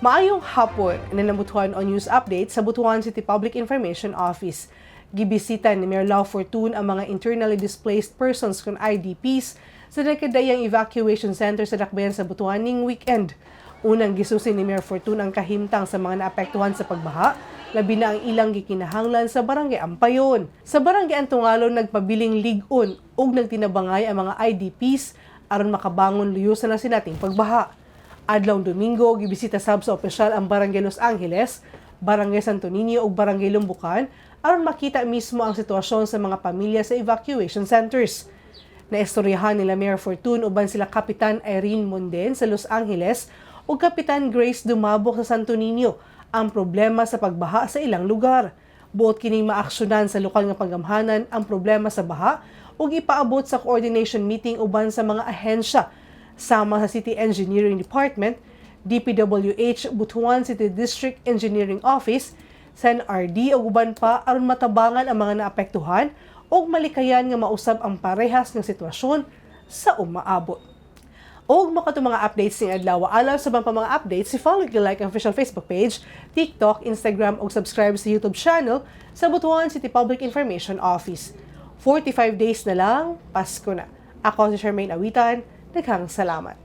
Maayong hapon na nabutuhan o news update sa Butuan City Public Information Office. Gibisita ni Mayor Lau Fortun ang mga internally displaced persons kung IDPs sa nakadayang evacuation center sa Dakbayan sa Butuan ning weekend. Unang gisusin ni Mayor Fortun ang kahimtang sa mga naapektuhan sa pagbaha, labi na ang ilang gikinahanglan sa Barangay Ampayon. Sa Barangay Antungalon nagpabiling ligon ug nagtinabangay ang mga IDPs aron makabangon luyusan na sinating pagbaha. Adlawng Domingo, gibisita sab sa opisyal ang Barangay Los Angeles, Barangay Santo Niño ug Barangay Lumbukan aron makita mismo ang sitwasyon sa mga pamilya sa evacuation centers. Naistoryahan nila Mayor Fortun uban sila Kapitan Irene Monden sa Los Angeles ug Kapitan Grace Dumabok sa Santo Niño ang problema sa pagbaha sa ilang lugar. Buot kining maaksyonan sa lokal nga panggamhanan ang problema sa baha ug ipaabot sa coordination meeting uban sa mga ahensya sama sa City Engineering Department, DPWH, Butuan City District Engineering Office, SENRD ug uban pa aron matabangan ang mga naapektuhan ug malikayan nga mausab ang parehas nga sitwasyon sa umaabot. Og makato mga updates ning adlaw, alam sa bang pa mga updates, follow and like ang official Facebook page, TikTok, Instagram ug subscribe sa YouTube channel sa Butuan City Public Information Office. 45 days na lang, Pasko na. Ako si Charmaine Awitan, daghang salamat.